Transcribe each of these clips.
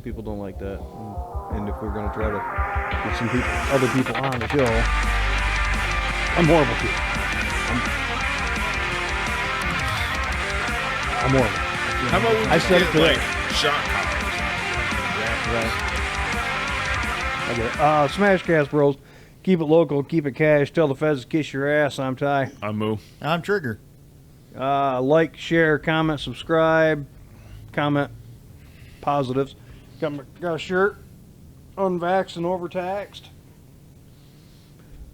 People don't like that. And if we're going to try to get some people, other people on the show, I'm horrible too. I'm horrible. How about we I just said get it today. like shot collars? Right. Okay. SmashCastBros. Keep it local, keep it cash. Tell the feds to kiss your ass. I'm Ty. I'm Moo. I'm Trigger. Like, share, comment, subscribe. Comment positives. Got a shirt. Unvaxxed and overtaxed.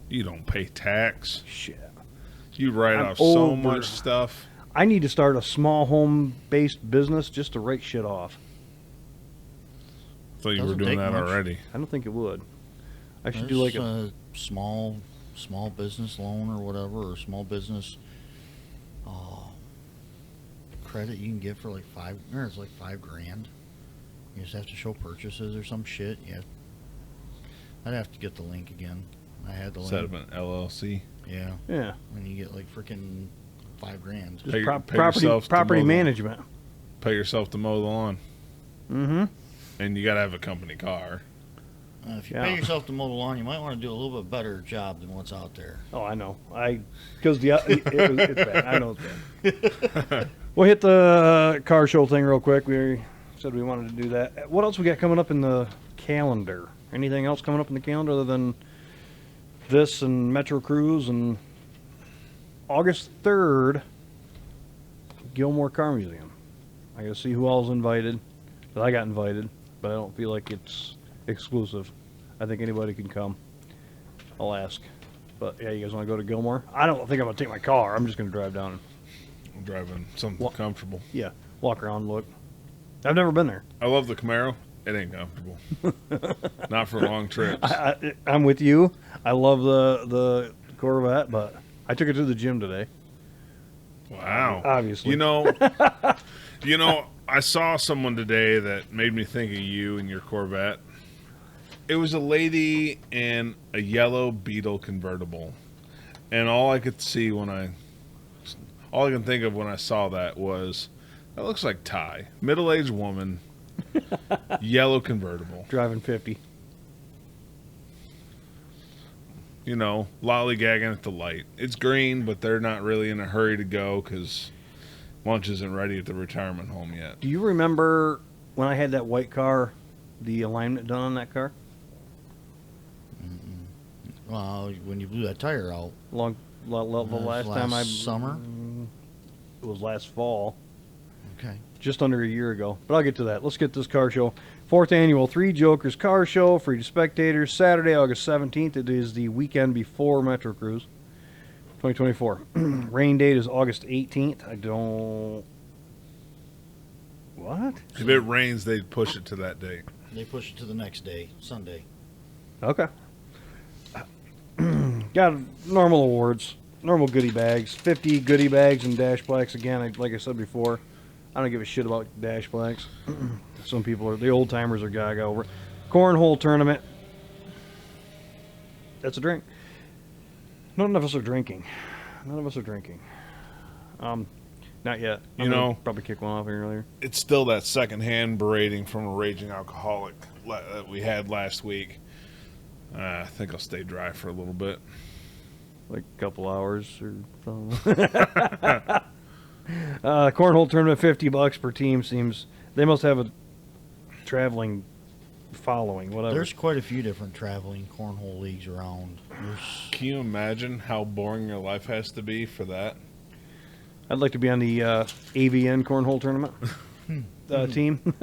You don't pay tax. Shit. You write I'm off so over. much stuff. I need to start a small home-based business just to write shit off. I thought you were Doesn't doing take that much. already. I don't think it would. I should There's do like a... small business loan or whatever, or small business credit you can get for like it's like $5,000. You just have to show purchases or some shit. Yeah, I'd have to get the link again. I had the link. Set up an LLC. Yeah, Yeah. when you get like freaking $5,000. Just Pay property yourself to property mow the- management. Pay yourself to mow the lawn. Mm-hmm. And you got to have a company car. If you Yeah. pay yourself to mow the lawn, you might want to do a little bit better job than what's out there. Oh, I know. Because it's bad. I know it's bad. We'll hit the car show thing real quick. We said we wanted to do that. What else we got coming up in the calendar? Anything else coming up in the calendar other than this and Metro Cruise and August 3rd, Gilmore Car Museum. I got to see who all's invited. But I got invited, but I don't feel like it's exclusive. I think anybody can come. I'll ask. But yeah, you guys want to go to Gilmore? I don't think I'm going to take my car. I'm just going to drive down. I'm driving something What? comfortable. Yeah, walk around, look. I've never been there. I love the Camaro. It ain't comfortable. Not for long trips. I'm with you. I love the Corvette, but I took it to the gym today. Wow. Obviously. You know, I saw someone today that made me think of you and your Corvette. It was a lady in a yellow Beetle convertible. And all I can think of when I saw that was, that looks like Ty. Middle-aged woman, yellow convertible. Driving 50. You know, lollygagging at the light. It's green, but they're not really in a hurry to go because lunch isn't ready at the retirement home yet. Do you remember when I had that white car, the alignment done on that car? Well, when you blew that tire out, The last time summer. It was last fall. Okay. Just under a year ago. But I'll get to that. Let's get this car show. 4th annual Three Jokers Car Show, free to spectators. Saturday, August 17th. It is the weekend before Metro Cruise 2024. Rain date is August 18th. I don't... What? If it rains, they push it to that date. They push it to the next day, Sunday. Okay. Got normal awards, normal goodie bags, 50 goodie bags and dash plaques. Again, like I said before, I don't give a shit about dash plaques. Some people are, the old timers are gaga over it. Cornhole tournament. That's a drink. None of us are drinking. Not yet. You know, probably kick one off here earlier. It's still that secondhand berating from a raging alcoholic that we had last week. I think I'll stay dry for a little bit. Like a couple hours or something. Cornhole tournament, $50 per team. Seems they must have a traveling following. Whatever. There's quite a few different traveling cornhole leagues around. Can you imagine how boring your life has to be for that? I'd like to be on the AVN cornhole tournament team.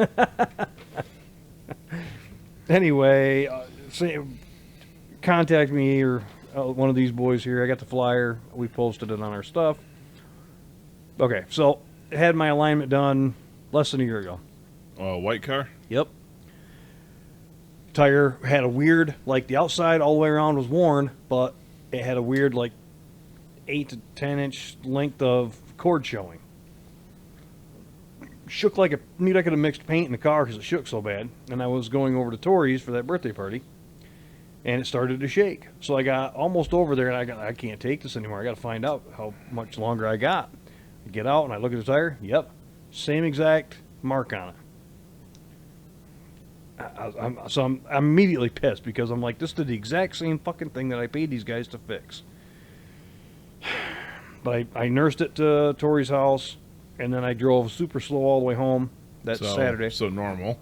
Anyway, contact me or one of these boys here. I got the flyer. We posted it on our stuff. Okay, so I had my alignment done less than a year ago. White car? Yep. Tire had a weird, like the outside all the way around was worn, but it had a weird, like 8 to 10 inch length of cord showing. Shook like a, knew I could have mixed paint in the car because it shook so bad. And I was going over to Tori's for that birthday party, and it started to shake. So I got almost over there, and I can't take this anymore. I got to find out how much longer I got. I get out and I look at the tire. Yep, same exact mark on it. I'm immediately pissed because I'm like, this did the exact same fucking thing that I paid these guys to fix. But I nursed it to Tori's house, and then I drove super slow all the way home that Saturday. So normal.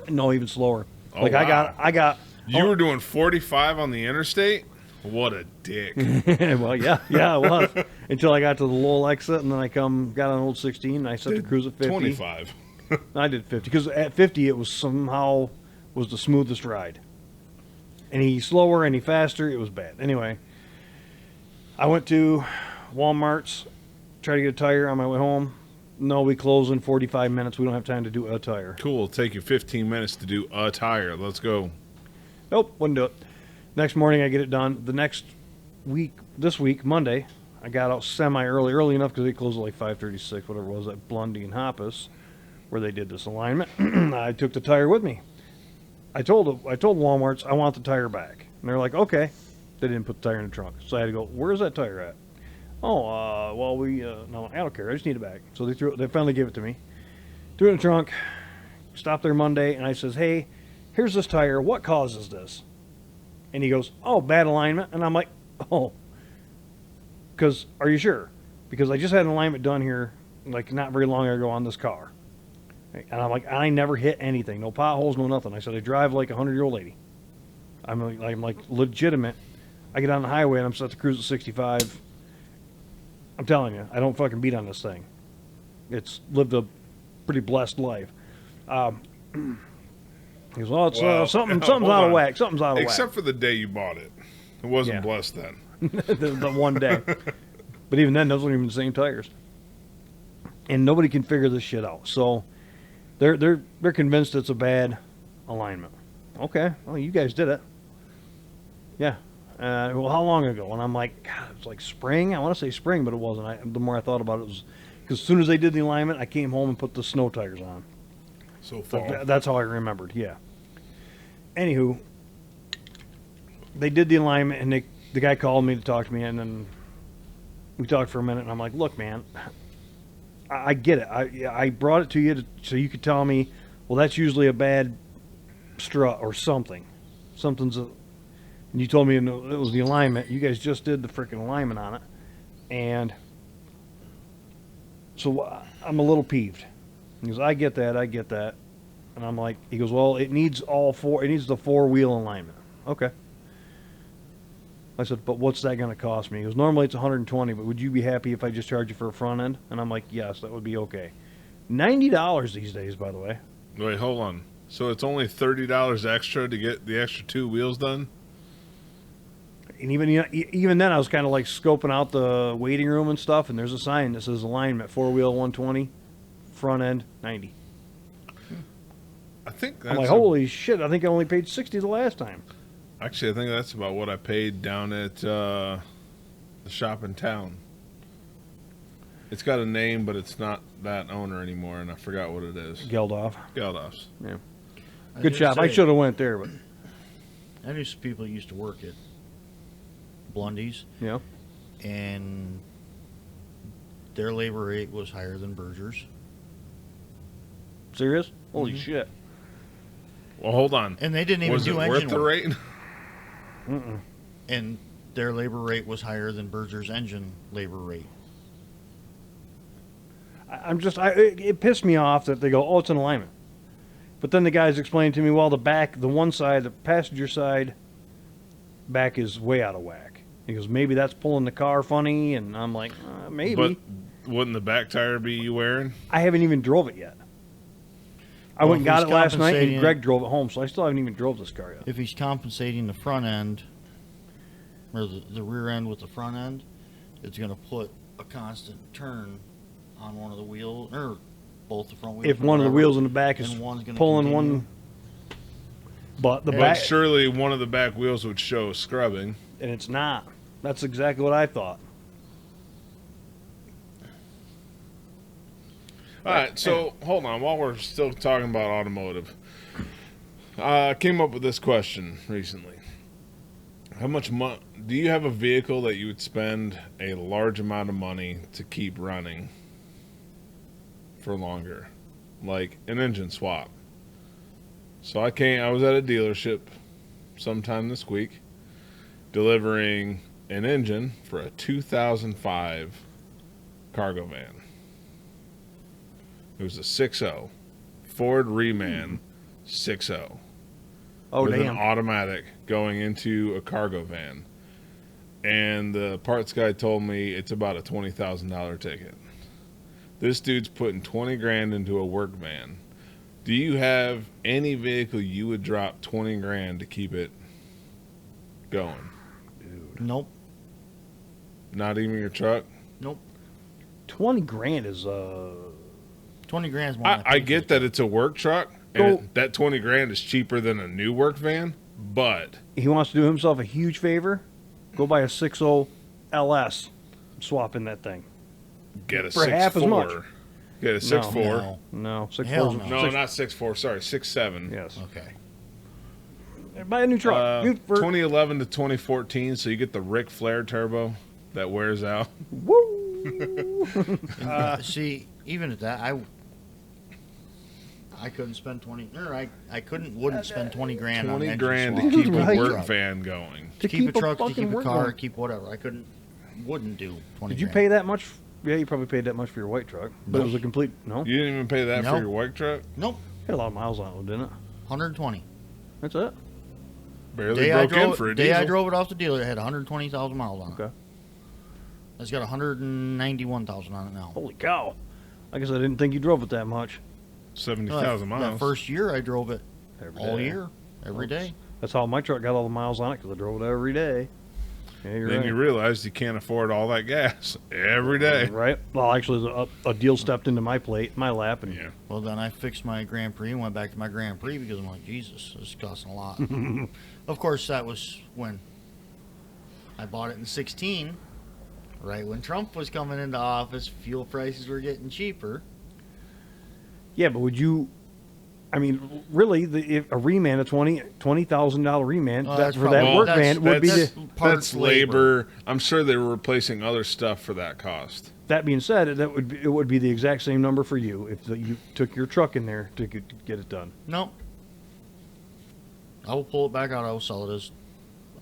No, even slower. Oh, like wow. I got. You were doing 45 on the interstate? What a dick. Well, yeah, it was. Until I got to the Lowell exit, and then I got on Old 16, and I set the cruise at 50. 25. I did 50, because at 50 it was somehow was the smoothest ride. Any slower, any faster, it was bad. Anyway, I went to Walmart's, tried to get a tire on my way home. No, we close in 45 minutes. We don't have time to do a tire. Cool. It'll take you 15 minutes to do a tire. Let's go. Nope, wouldn't do it. Next morning, I get it done. The next week, this week, Monday, I got out early enough because they closed at like 5:36, whatever it was, at Blondie and Hoppus, where they did this alignment. I took the tire with me. I told Walmart's I want the tire back, and they're like, okay. They didn't put the tire in the trunk, so I had to go. Where's that tire at? Oh, well, no, I don't care. I just need it back. So they finally gave it to me. Threw it in the trunk. Stopped there Monday, and I says, hey, here's this tire. What causes this? And he goes, oh, bad alignment. And I'm like, oh, because are you sure? Because I just had an alignment done here, like not very long ago on this car. And I'm like, I never hit anything, no potholes, no nothing. I said, I drive like a 100-year-old lady. I'm like legitimate. I get on the highway and I'm set to cruise at 65. I'm telling you, I don't fucking beat on this thing. It's lived a pretty blessed life. He goes, well, it's something's out of whack. Something's out of whack. Except for the day you bought it. It wasn't blessed then. the one day. But even then, those weren't even the same tires. And nobody can figure this shit out. So they're convinced it's a bad alignment. Okay, well, you guys did it. Yeah. Well, how long ago? And I'm like, God, it was like spring. I want to say spring, but it wasn't. The more I thought about it, was because as soon as they did the alignment, I came home and put the snow tires on. So fall. That's how I remembered. Yeah. Anywho, they did the alignment, and the guy called me to talk to me, and then we talked for a minute, and I'm like, look, man, I get it. I brought it to you so you could tell me, well, that's usually a bad strut or something. And you told me it was the alignment. You guys just did the freaking alignment on it. And so I'm a little peeved. He goes, I get that. And I'm like, he goes, well, it needs the four-wheel alignment. Okay. I said, but what's that going to cost me? He goes, normally it's $120, but would you be happy if I just charge you for a front end? And I'm like, yes, that would be okay. $90 these days, by the way. Wait, hold on. So it's only $30 extra to get the extra two wheels done? And even then, I was kind of like scoping out the waiting room and stuff, and there's a sign that says alignment, four-wheel 120, front end 90. I think that's I'm like, holy shit, I think I only paid $60 the last time. Actually, I think that's about what I paid down at the shop in town. It's got a name, but it's not that owner anymore, and I forgot what it is. Geldof. Geldof's. Yeah. Good shop. I should have went there, but I knew some people that used to work at Blondie's. yeah. And their labor rate was higher than Berger's. Serious? Holy shit. Well, hold on. And they didn't even was do it engine worth the work. rate? Mm-mm. And their labor rate was higher than Berger's engine labor rate. It pissed me off that they go, oh, it's an alignment. But then the guys explained to me, well, the one side, the passenger side back is way out of whack. He goes, maybe that's pulling the car funny, and I'm like, maybe. But wouldn't the back tire be you wearing? I haven't even drove it yet. I went and got it last night, and Greg drove it home, so I still haven't even drove this car yet. If he's compensating the front end, or the rear end with the front end, it's going to put a constant turn on one of the wheels, or both the front wheels. If one of the wheels in the back is pulling one, but But surely one of the back wheels would show scrubbing. And it's not. That's exactly what I thought. All right, so hold on. While we're still talking about automotive, I came up with this question recently. How much money do you have a vehicle that you would spend a large amount of money to keep running for longer, like an engine swap? So I was at a dealership sometime this week delivering an engine for a 2005 cargo van. It was a 6.0 Ford Reman 6.0 Oh, with damn. an automatic going into a cargo van. And the parts guy told me it's about a $20,000 ticket. This dude's putting 20 grand into a work van. Do you have any vehicle you would drop 20 grand to keep it going? Nope. Not even your truck? Nope. 20 grand is 20 grand is more. I get that it's a work truck, and that 20 grand is cheaper than a new work van, but he wants to do himself a huge favor. Go buy a 6.0 LS. Swap in that thing. get a For half as 6.4. much. Get a 6.4. No. No, 6.4. Hell no. No, not 6.4. Sorry, 6.7. Yes. Okay. Buy a new truck. For 2011 to 2014, so you get the Ric Flair turbo that wears out. Woo! See, even at that, I couldn't spend 20. Or wouldn't spend 20 grand on 20 engine grand to swap. keep Right. a work van going. To keep a truck, to fucking keep a work car, van. keep whatever. Wouldn't do 20 Did you grand. pay that much? Yeah, you probably paid that much for your white truck. But it was a complete, no? You didn't even pay that No. for your white truck? Nope. Had a lot of miles on it, didn't it? 120. That's it? Barely broke in for a day I diesel. drove it off the dealer, it had 120,000 miles on it. Okay. It's got 191,000 on it now. Holy cow. I guess I didn't think you drove it that much. 70,000 miles. That first year, I drove it Every all day. year, every day. That's how my truck got all the miles on it, because I drove it every day. Yeah, you're Then right. you realized you can't afford all that gas every day. Right? Well, actually, a deal stepped into my lap, and Yeah. Well, then I fixed my Grand Prix and went back to my Grand Prix because I'm like, Jesus, this is costing a lot. Of course, that was when I bought it in 16, right when Trump was coming into office. Fuel prices were getting cheaper. yeah, but would you? I mean, really, if a reman, a $20,000 reman Oh, that, that's for that probably- work that's- van would be that's- the. parts That's labor. I'm sure they were replacing other stuff for that cost. That being said, it would be the exact same number for you if you took your truck in there to get it done. No. I will pull it back out. I will sell it as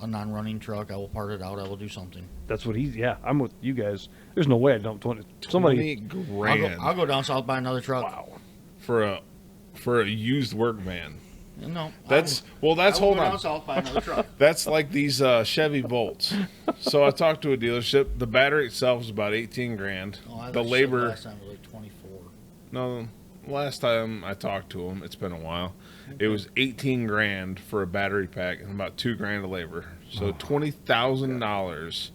a non-running truck. I will part it out. I will do something. That's what he's. Yeah, I'm with you guys. There's no way I dump 20. Somebody. 20 grand I'll go down south buy another truck. Wow. for a used work van. No. That's I will hold go down on. south buy another truck. That's like these Chevy Volts. So I talked to a dealership. The battery itself is about 18 grand. Oh, I The thought you said labor. last time was like 24. No, last time I talked to him, it's been a while. It was 18 grand for a battery pack and about 2 grand of labor. So $20,000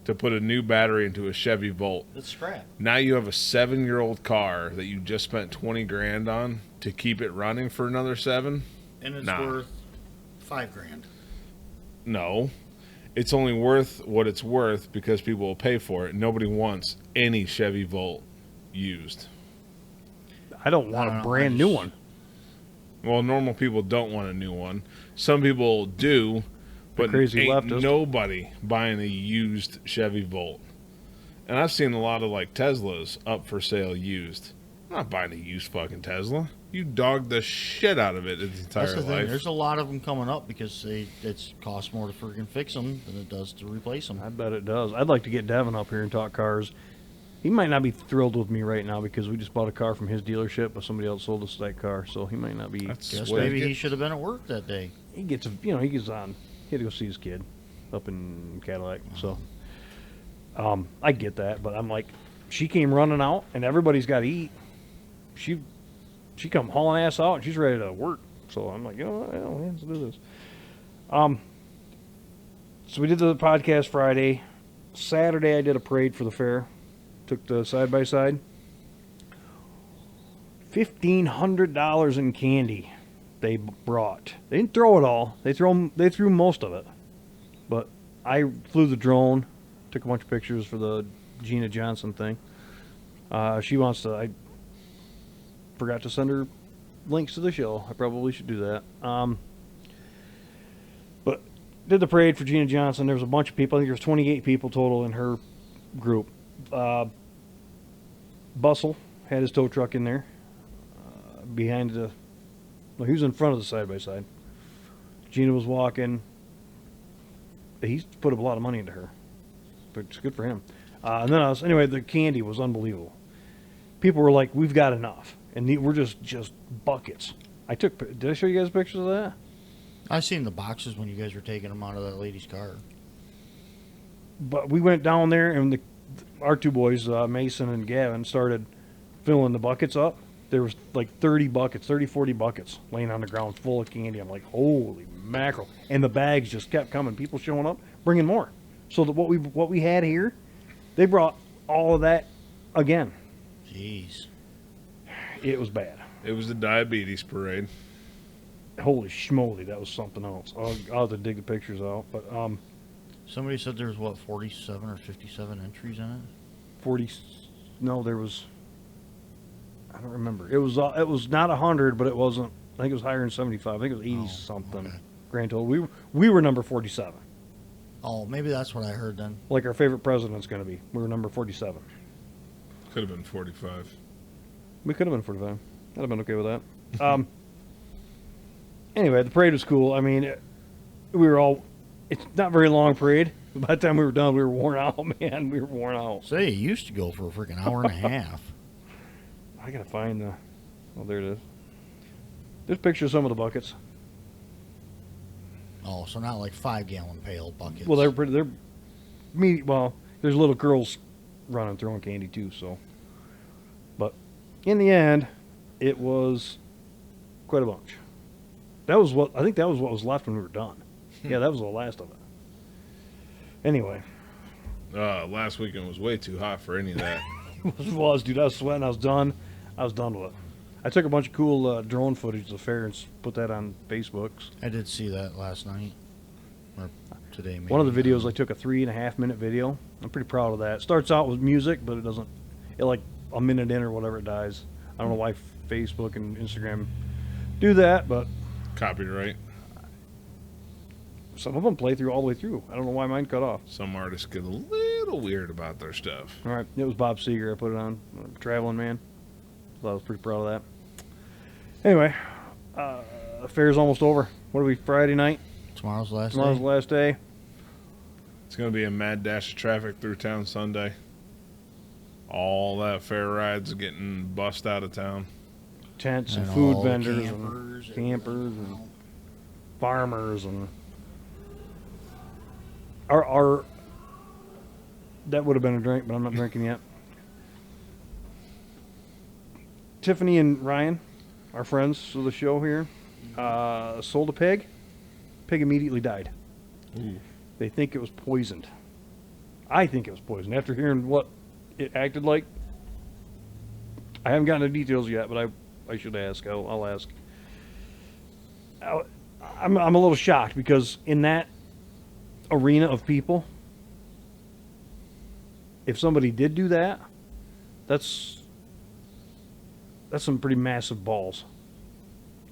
to put a new battery into a Chevy Volt. It's scrap. Now you have a 7-year-old car that you just spent 20 grand on to keep it running for another 7. And it's Nah. worth $5,000. No, it's only worth what it's worth because people will pay for it. Nobody wants any Chevy Volt used. I don't want I a don't know, brand I new just- one. Well, normal people don't want a new one. Some people do, but crazy ain't leftist. nobody buying a used Chevy Volt. And I've seen a lot of like Teslas up for sale used. I'm not buying a used fucking Tesla. You dogged the shit out of it its entire That's the thing. life. There's a lot of them coming up because it's costs more to freaking fix them than it does to replace them. I bet it does. I'd like to get Devin up here and talk cars. He might not be thrilled with me right now because we just bought a car from his dealership, but somebody else sold us that car, so he might not be. That's Guess what maybe it he gets. should have been at work that day. He gets he gets on. He had to go see his kid up in Cadillac, so I get that, but I'm like, she came running out, and everybody's got to eat. She come hauling ass out, and she's ready to work. So I'm like, you know what? Well, let's do this. So we did the podcast Friday. Saturday I did a parade for the fair. Took the side by side. $1,500 in candy they brought. They didn't throw it all. They threw most of it. But I flew the drone, took a bunch of pictures for the Gina Johnson thing. She wants to. I forgot to send her links to the show. I probably should do that. But did the parade for Gina Johnson. There was a bunch of people. I think there was 28 people total in her group. Bustle had his tow truck in there behind the No, he was in front of the side by side. Gina was walking. He's put a lot of money into her, but it's good for him. And then anyway, the candy was unbelievable. People were like, "We've got enough," and we're just buckets. Did I show you guys pictures of that? I seen the boxes when you guys were taking them out of that lady's car. But we went down there, and our two boys, Mason and Gavin, started filling the buckets up. There was like 30 buckets, 30, 40 buckets laying on the ground full of candy. I'm like, holy mackerel. And the bags just kept coming. People showing up, bringing more. So that what we had here, they brought all of that again. Jeez. It was bad. It was the diabetes parade. Holy schmoly, that was something else. I'll have to dig the pictures out. But Somebody said there was, 47 or 57 entries in it? 40, no, there was, I don't remember. It was not 100, but it wasn't, I think it was higher than 75. I think it was 80 something. Okay. Grand total. We were number 47. Oh, maybe that's what I heard then. Like our favorite president's going to be. We were number 47. Could have been 45. We could have been 45. I'd have been okay with that. Anyway, the parade was cool. I mean, we were all, it's not a very long parade. By the time we were done, we were worn out, man. We were worn out. Say, it used to go for a freaking hour and a half. I got to find the, oh, there it is. There's pictures of some of the buckets. Oh, so not like 5-gallon pail buckets. Well, well, there's little girls running, throwing candy too, so. But in the end, it was quite a bunch. I think that was what was left when we were done. Yeah, that was the last of it. Anyway. Last weekend was way too hot for any of that. It was, dude. I was sweating. I was done. I was done with it. I took a bunch of cool drone footage of the fair and put that on Facebooks. I did see that last night. Or today, maybe. One of the videos, I took a 3.5 minute video. I'm pretty proud of that. It starts out with music, but it like a minute in or whatever it dies. I don't know why Facebook and Instagram do that, but Copyright. some of them play through all the way through. I don't know why mine cut off. Some artists get a little weird about their stuff. All right, it was Bob Seger. I put it on. Traveling Man. So I was pretty proud of that. Anyway, the fair's almost over. What are we, Friday night? Tomorrow's the last Tomorrow's day. the last day. It's going to be a mad dash of traffic through town Sunday. All that fair rides getting bussed out of town. Tents and And food all the vendors campers and campers and farmers and our that would have been a drink, but I'm not drinking yet. Tiffany and Ryan, our friends of the show here, sold a pig. Pig immediately died. Ooh. They think it was poisoned. I think it was poisoned. After hearing what it acted like, I haven't gotten the details yet, but I should ask. I'll ask. I'm a little shocked because in that arena of people, if somebody did do that, that's some pretty massive balls.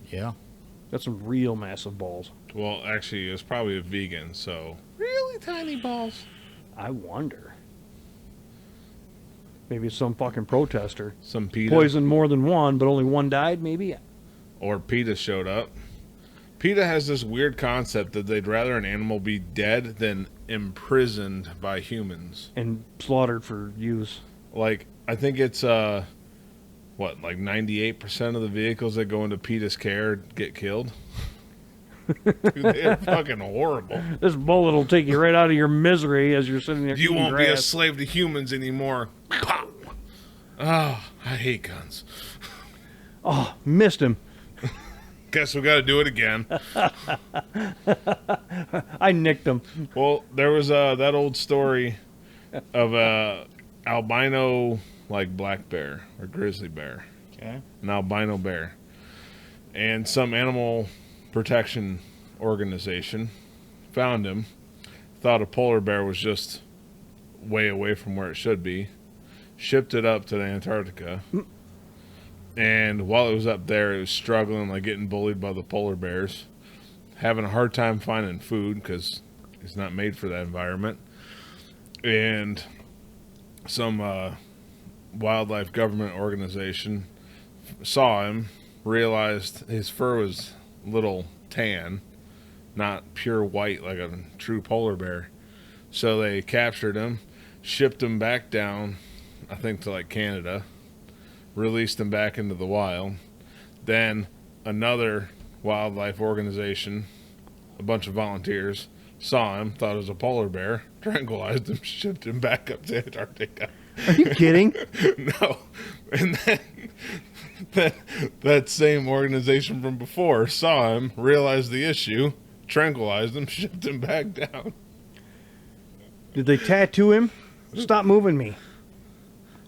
Yeah. That's some real massive balls. Well, actually, it was probably a vegan, so really tiny balls. I wonder. Maybe it's some fucking protester. Some PETA. Poisoned more than one, but only one died, maybe? Or PETA showed up. PETA has this weird concept that they'd rather an animal be dead than imprisoned by humans. And slaughtered for use. Like, I think it's, like 98% of the vehicles that go into PETA's care get killed? Dude, they're fucking horrible. This bullet will take you right out of your misery as you're sitting there You eating won't be a grass. slave to humans anymore. Pop! Oh, I hate guns. Oh, missed him. Guess we got to do it again. I nicked him. Well, there was that old story of a albino like black bear or grizzly bear, Okay. an albino bear, and some animal protection organization found him, thought a polar bear was just way away from where it should be, shipped it up to the Antarctica. And while it was up there, it was struggling, like getting bullied by the polar bears, having a hard time finding food because it's not made for that environment. And some wildlife government organization saw him, realized his fur was a little tan, not pure white like a true polar bear. So they captured him, shipped him back down, I think to like Canada, released him back into the wild. Then another wildlife organization, a bunch of volunteers, saw him, thought it was a polar bear, tranquilized him, shipped him back up to Antarctica. Are you kidding? No. And then that same organization from before saw him, realized the issue, tranquilized him, shipped him back down. Did they tattoo him? Stop moving me.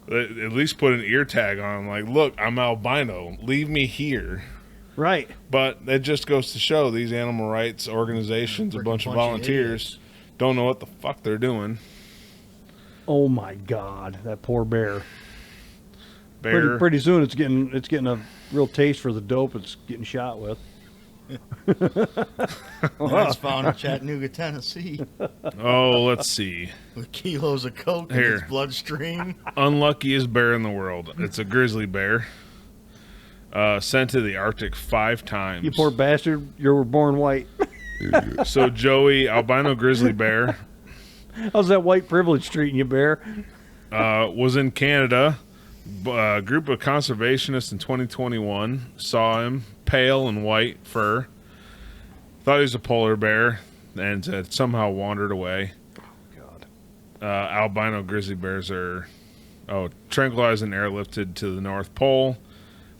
They at least put an ear tag on him, like, look, I'm albino, leave me here. Right. But that just goes to show these animal rights organizations, a bunch of volunteers, don't know what the fuck they're doing. Oh my God, that poor bear. Bear. Pretty soon it's getting a real taste for the dope it's getting shot with. That's found in Chattanooga, Tennessee, Oh, let's see. with kilos of coke in Here. its bloodstream. Unluckiest bear in the world. It's a grizzly bear. Sent to the Arctic 5 times. You poor bastard, you were born white. So Joey, albino grizzly bear, How's that white privilege treating you, bear? was in Canada. A group of conservationists in 2021 saw him, pale and white fur, thought he was a polar bear, and had somehow wandered away. God. Albino grizzly bears are tranquilized and airlifted to the North Pole,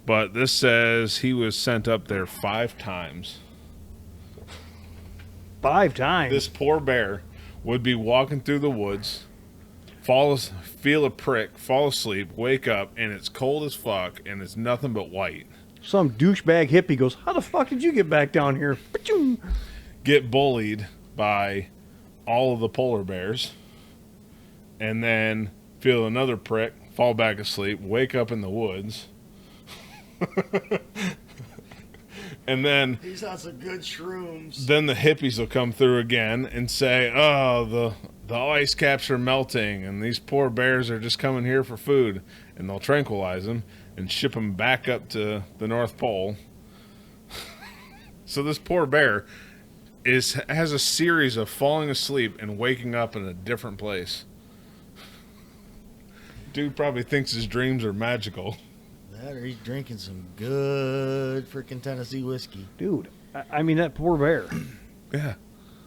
but this says he was sent up there 5 times. 5 times. This poor bear would be walking through the woods, feel a prick, fall asleep, wake up, and it's cold as fuck, and it's nothing but white. Some douchebag hippie goes, how the fuck did you get back down here? Ba-choom. Get bullied by all of the polar bears, and then feel another prick, fall back asleep, wake up in the woods. And then He's on some good shrooms. then the hippies will come through again and say, oh, the ice caps are melting and these poor bears are just coming here for food. And they'll tranquilize them and ship them back up to the North Pole. So this poor bear has a series of falling asleep and waking up in a different place. Dude probably thinks his dreams are magical. That or he's drinking some good freaking Tennessee whiskey. Dude, I mean, that poor bear. Yeah.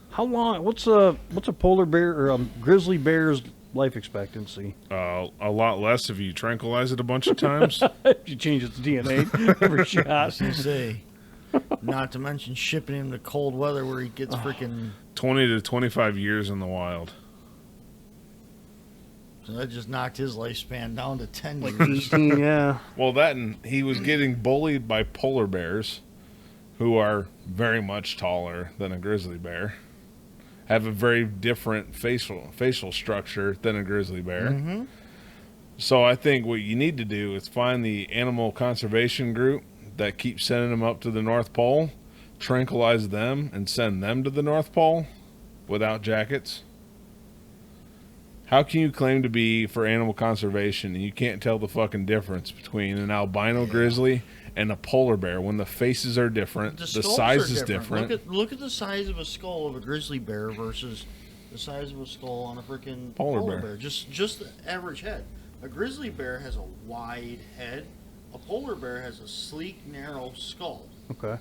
How long? What's a polar bear or a grizzly bear's life expectancy? A lot less if you tranquilize it a bunch of times. If you change its DNA every I shot. was gonna say, not to mention shipping him to cold weather where he gets freaking. 20 to 25 years in the wild. So that just knocked his lifespan down to 10 Like years. 18, yeah. Well, and he was getting bullied by polar bears, who are very much taller than a grizzly bear, have a very different facial structure than a grizzly bear. Mm-hmm. So I think what you need to do is find the animal conservation group that keeps sending them up to the North Pole, tranquilize them, and send them to the North Pole without jackets. How can you claim to be for animal conservation and you can't tell the fucking difference between an albino grizzly and a polar bear when the faces are different, the skulls size are is different? Look at the size of a skull of a grizzly bear versus the size of a skull on a freaking Polar bear. Just the average head. A grizzly bear has a wide head. A polar bear has a sleek, narrow skull. Okay.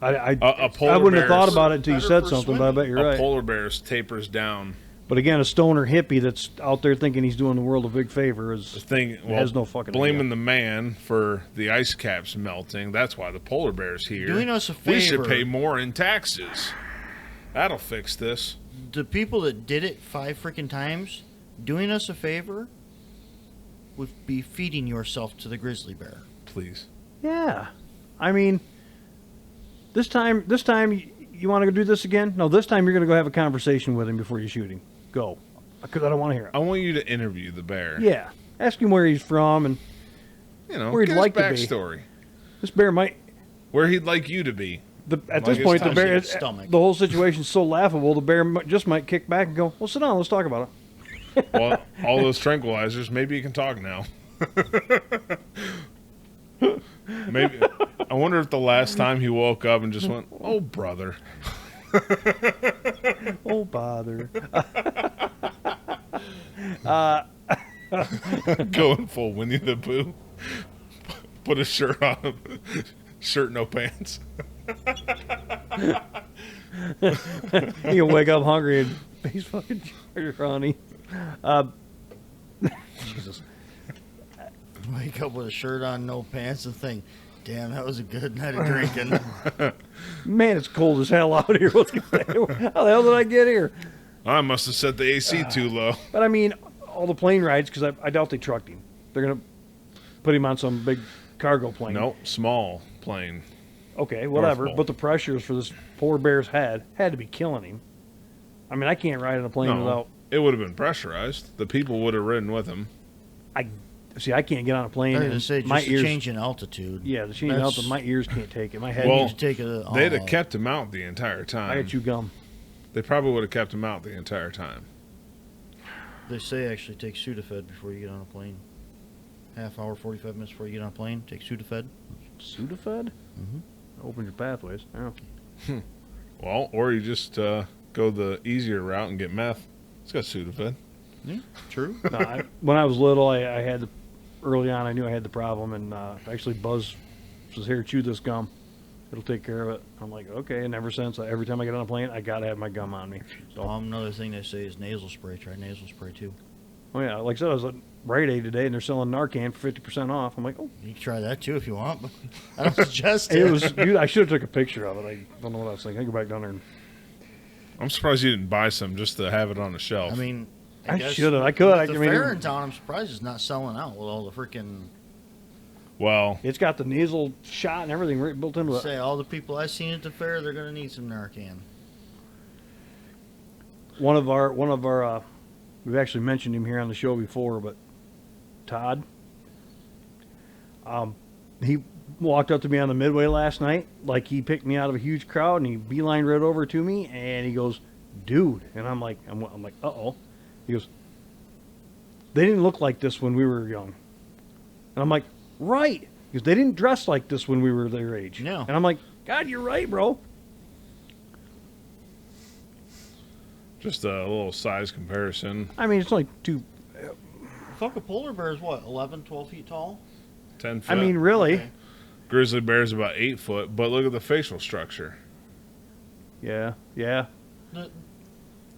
I polar wouldn't have thought bear's- about it until you better said for something, but I bet you're A right. polar bear tapers down. But again, a stoner hippie that's out there thinking he's doing the world a big favor The is thing, well, has no fucking blaming idea. the man for the ice caps melting. That's why the polar bear's here. Doing us a We should favor. pay more in taxes. That'll fix this. The people that did it 5 freaking times, doing us a favor, would be feeding yourself to the grizzly bear. Please. Yeah. I mean, this time you want to go do this again? No, this time you're going to go have a conversation with him before you shoot him. Go. Because I don't want to hear it. I want you to interview the bear. Yeah. Ask him where he's from and You know, Where he'd get like to his be. backstory. this bear might... Where he'd like you to be. At Like this his point, the tongue bear, in his stomach. the whole situation's so laughable, the bear just might kick back and go, well, sit down, let's talk about it. Well, all those tranquilizers, maybe you can talk now. Maybe. I wonder if the last time he woke up and just went, "Oh, brother." Oh, bother. Going full Winnie the Pooh. Put a shirt on him. Shirt, no pants. You wake up hungry and he's fucking Ronnie. Jesus. Wake up with a shirt on, no pants, and think, damn, that was a good night of drinking. Man, it's cold as hell out here. How the hell did I get here? I must have set the AC too low. But I mean, all the plane rides, because I doubt they trucked him. They're going to put him on some big cargo plane. Nope, small plane. Okay, whatever. North Pole. But the pressures for this poor bear's head had to be killing him. I mean, I can't ride on a plane No, without... it would have been pressurized. The people would have ridden with him. I can't get on a plane. I was And gonna say, my just the ears, change in altitude. yeah, the change in That's- altitude, my ears can't take it. My head, Well, You take a, They'd have kept him out the entire I time. got you gum. They probably would have kept him out the entire time. They say actually take Sudafed before you get on a plane. Half hour, 45 minutes before you get on a plane, take Sudafed. Sudafed? Mhm. Opens your pathways. Yeah. Well, or you just go the easier route and get meth. It's got Sudafed. Yeah, true. No, when I was little, I had early on, I knew I had the problem, and actually Buzz says, "Here, chew this gum. It'll take care of it." I'm like, okay. And ever since, every time I get on a plane, I gotta have my gum on me. So, Another thing they say is nasal spray. Try nasal spray too. oh yeah, like I said, I was at Rite Aid today, and they're selling Narcan for 50% off. I'm like, oh, You can try that too if you want, but I don't suggest it it. was. Dude, I should have took a picture of it. I don't know what I was thinking. I go back down there. And, I'm surprised you didn't buy some just to have it on the shelf. I mean, I guess should've. I could. with I the mean- fair in town, I'm surprised it's not selling out with all the freaking. well, it's got the nasal shot and everything right built into it. Say all the people I've seen at the fair, they're gonna need some Narcan. One of our, we've actually mentioned him here on the show before, but Todd, he walked up to me on the midway last night, like he picked me out of a huge crowd, and he beelined right over to me, and he goes, "Dude," and I'm like, uh-oh. He goes, "They didn't look like this when we were young," and I'm like, right, because they didn't dress like this when we were their age. No. And I'm like, God, you're right, bro. just a little size comparison. I mean, it's only two. Fucking polar bear is what, 11, 12 feet tall? 10 foot. I mean, really. Okay. Grizzly bear's about 8 foot, but look at the facial structure. Yeah.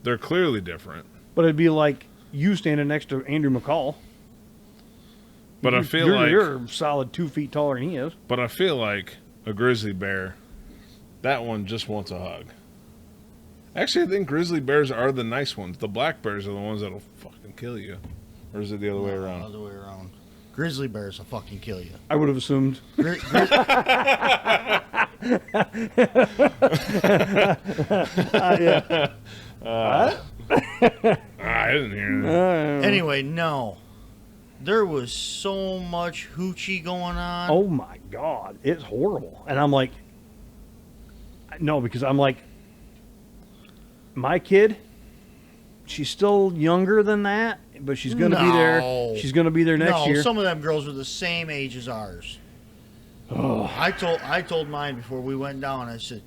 They're clearly different. But it'd be like you standing next to Andrew McCall. But I You- feel you're, like you're a solid 2 feet taller than he is. a grizzly bear, that one just wants a hug. Actually, I think grizzly bears are the nice ones. The black bears are the ones that'll fucking kill you. Or is it the other way No, around? Other way around. Grizzly bears will fucking kill you. I would have assumed. Yeah. I didn't hear that. Anyway, no. There was so much hoochie going on. Oh my God, it's horrible. And I'm like, no, because I'm like, my kid, she's still younger than that, but she's gonna be there. No. She's gonna be there next no, year. some of them girls were the same age as ours. I told mine before we went down. I said,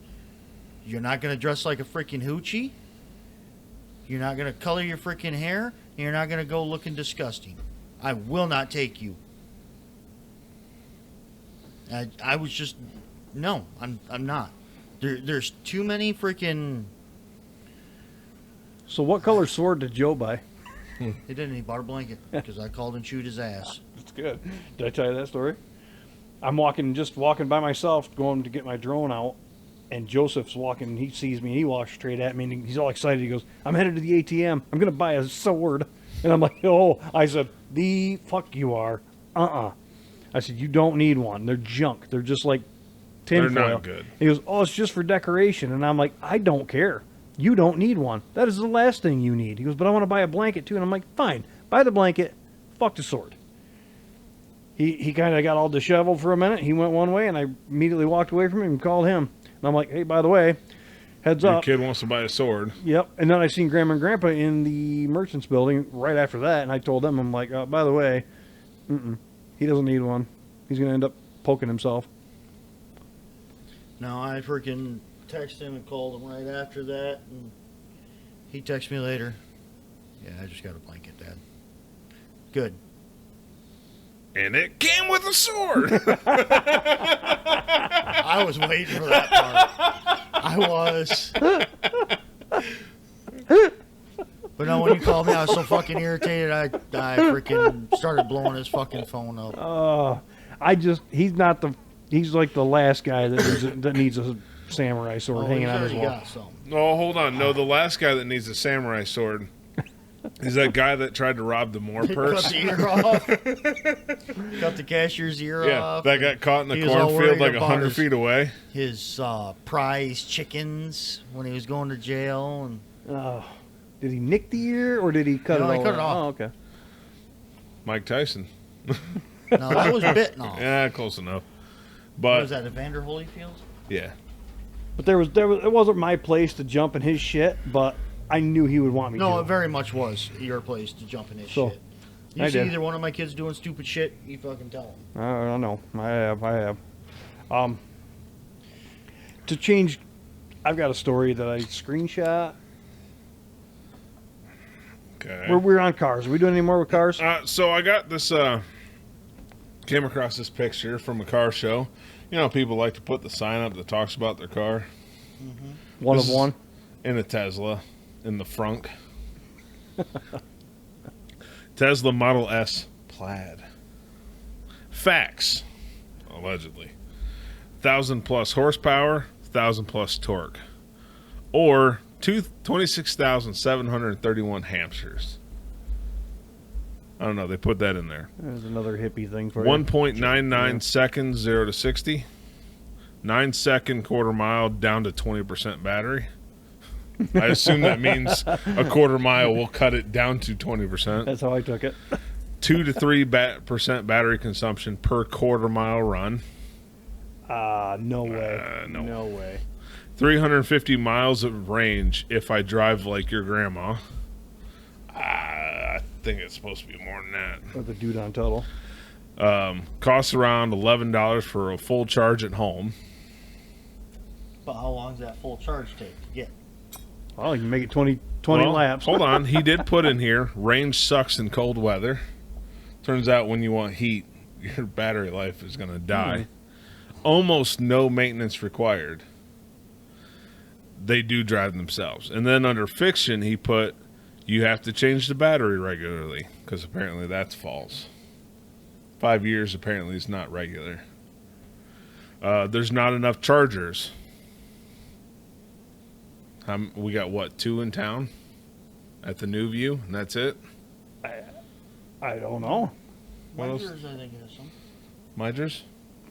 "You're not gonna dress like a freaking hoochie. You're not gonna color your freaking hair. And you're not gonna go looking disgusting. I will not take you." I was just no. I'm not. There's too many freaking. So what color sword did Joe buy? He didn't. He bought a blanket because I called and chewed his ass. That's good. Did I tell you that story? I'm just walking by myself, going to get my drone out, and Joseph's walking, and he sees me, and he walks straight at me, and he's all excited. He goes, "I'm headed to the ATM. I'm going to buy a sword." And I'm like, "Oh," I said, "The fuck you are. I said, "You don't need one. They're junk. They're just like tinfoil." They're not good. He goes, "Oh, it's just for decoration." And I'm like, "I don't care. You don't need one. That is the last thing you need." He goes, "But I want to buy a blanket too." And I'm like, "Fine, buy the blanket. Fuck the sword." He kind of got all disheveled for a minute. He went one way, and I immediately walked away from him and called him. And I'm like, "Hey, by the way, heads Your up." kid wants to buy a sword. Yep. And then I seen Grandma and Grandpa in the merchant's building right after that, and I told them, I'm like, "By the way, he doesn't need one. He's going to end up poking himself. No, I freaking texted him and called him right after that, and he texted me later. Yeah, I just got a blanket, Dad. Good. And it came with a sword. I was waiting for that part. I was. But no, when you called me, I was so fucking irritated. I freaking started blowing his fucking phone up. He's like the last guy that needs a samurai sword hanging on his wall. Oh, hold on. No, the last guy that needs a samurai sword is that guy that tried to rob the Moore purse. Cut the ear off. Cut the cashier's ear off. That got caught in the cornfield like 100 feet away. His prize chickens when he was going to jail. And did he nick the ear or did he cut it off? No, he cut it off. Oh, okay. Mike Tyson. No, that was bitten off. Yeah, close enough. But What was that, Evander Holyfield? Yeah. But it wasn't my place to jump in his shit, but I knew he would want me to. No, it very much was your place to jump in his shit. You see either one of my kids doing stupid shit, you fucking tell them. I don't know. I have. To change, I've got a story that I screenshot. Okay. We're on cars. Are we doing any more with cars? So I got this, came across this picture from a car show. You know, people like to put the sign up that talks about their car. Mm-hmm. One of one. In a Tesla, in the frunk. Tesla Model S Plaid. Facts, allegedly. 1,000+ horsepower, 1,000+ torque. Or 26,731 hamsters. I don't know. They put that in there. There's another hippie thing for you. 1.99 seconds, 0 to 60. 9-second quarter mile down to 20% battery. I assume that means a quarter mile will cut it down to 20%. That's how I took it. 2 to 3% battery consumption per quarter mile run. No way. No way. 350 miles of range if I drive like your grandma. I think it's supposed to be more than that. With a dude on total. Costs around $11 for a full charge at home. But how long does that full charge take to get? Well, you can make it 20 laps. Hold on. He did put in here, range sucks in cold weather. Turns out when you want heat, your battery life is going to die. Almost no maintenance required. They do drive themselves. And then under fiction, he put, you have to change the battery regularly, because apparently that's false. 5 years apparently is not regular. There's not enough chargers. We got, what, 2 in town at the New View, and that's it? I don't know. Wonders, I think, has some. Midgers?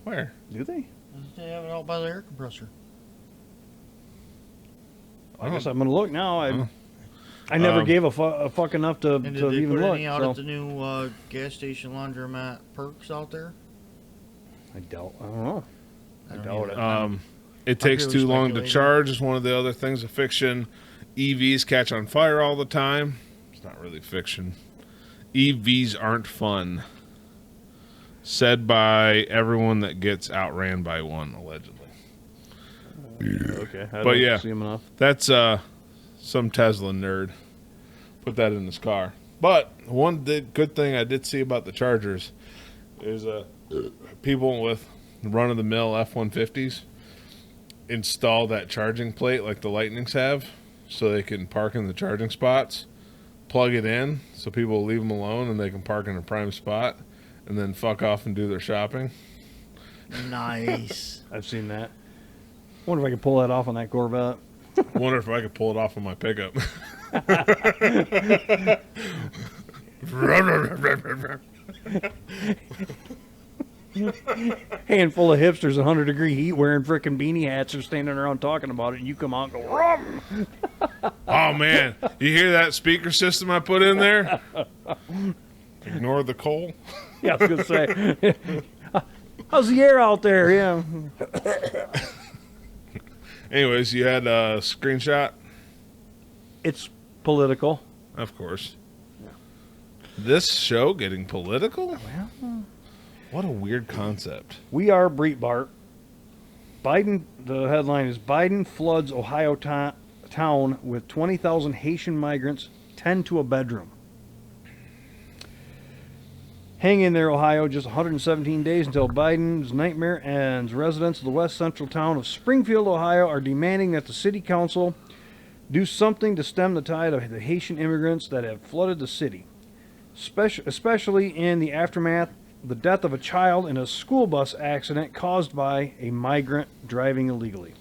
Where? Do they? They have it out by the air compressor. I guess I'm going to look now. I never gave a fuck enough to And did they even put look. any out at the new gas station laundromat Perks out there? I don't know. I doubt either. it. It takes really too long to speculating. charge is one of the other things of fiction. EVs catch on fire all the time. It's not really fiction. EVs aren't fun. Said by everyone that gets outran by one, allegedly. Okay. I But don't yeah. see him enough. That's some Tesla nerd. Put that in his car. But one good thing I did see about the Chargers is people with run-of-the-mill F-150s install that charging plate like the Lightnings have so they can park in the charging spots, plug it in so people will leave them alone and they can park in a prime spot and then fuck off and do their shopping. Nice. I've seen that. Wonder if I can pull that off on that Corvette. Wonder if I could pull it off on my pickup. Handful of hipsters, 100-degree heat, wearing frickin' beanie hats, are standing around talking about it, and you come out and go, rum! Oh, man. You hear that speaker system I put in there? Ignore the coal. Yeah, I was gonna say, how's the air out there? Yeah. Anyways, you had a screenshot? It's political. Of course. This show getting political? What a weird concept. We are Breitbart. Biden, the headline is Biden floods Ohio town with 20,000 Haitian migrants, 10 to a bedroom. Hang in there, Ohio. Just 117 days until Biden's nightmare ends. Residents of the west central town of Springfield, Ohio are demanding that the city council do something to stem the tide of the Haitian immigrants that have flooded the city, especially in the aftermath of the death of a child in a school bus accident caused by a migrant driving illegally.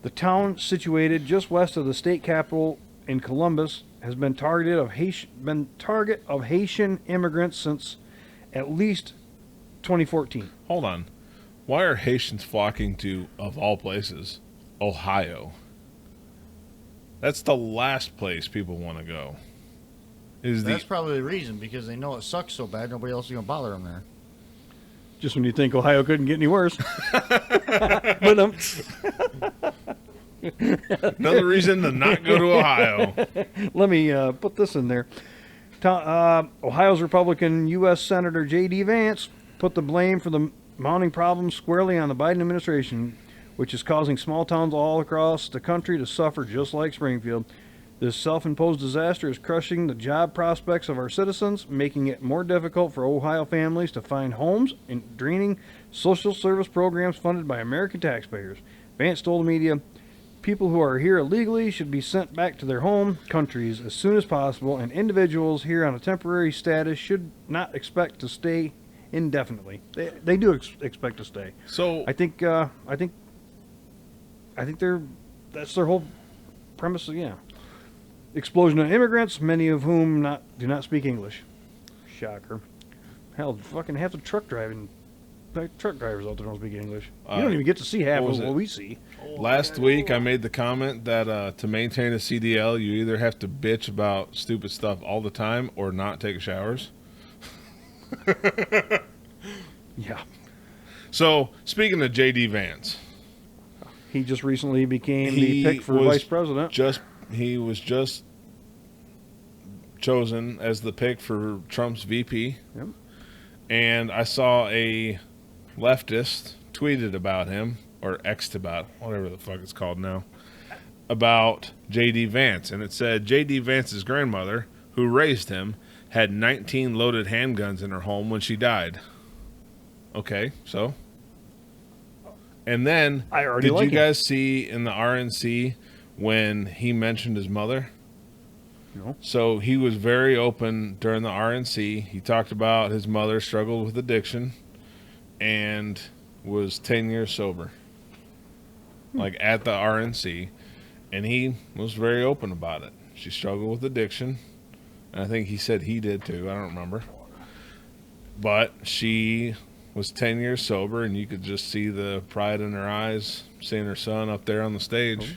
The town, situated just west of the state capital in Columbus, has been target of Haitian immigrants since at least 2014. Hold on. Why are Haitians flocking to, of all places, Ohio? That's the last place people want to go. That's probably the reason, because they know it sucks so bad, nobody else is going to bother them there. Just when you think Ohio couldn't get any worse. But another reason to not go to Ohio. Let me put this in there. Ohio's Republican U.S. Senator J.D. Vance put the blame for the mounting problems squarely on the Biden administration, which is causing small towns all across the country to suffer just like Springfield. This self-imposed disaster is crushing the job prospects of our citizens, making it more difficult for Ohio families to find homes and draining social service programs funded by American taxpayers. Vance told the media, people who are here illegally should be sent back to their home countries as soon as possible, and individuals here on a temporary status should not expect to stay indefinitely. They do expect to stay. So I think that's their whole premise. Yeah, explosion of immigrants, many of whom do not speak English. Shocker. Hell, fucking half the truck drivers out there don't speak English. You don't even get to see half of what we see. Last week, I made the comment that to maintain a CDL, you either have to bitch about stupid stuff all the time or not take showers. Yeah. So, speaking of J.D. Vance, he just recently became the pick for vice president. He was just chosen as the pick for Trump's VP. Yep. And I saw a leftist tweeted about him, or X'd about, whatever the fuck it's called now, about J.D. Vance. And it said J.D. Vance's grandmother, who raised him, had 19 loaded handguns in her home when she died. Okay, so? And then, did you guys see in the RNC when he mentioned his mother? No. So he was very open during the RNC. He talked about his mother struggled with addiction and was 10 years sober. Like at the RNC. And he was very open about it. She struggled with addiction. And I think he said he did too. I don't remember. But she was 10 years sober, and you could just see the pride in her eyes seeing her son up there on the stage.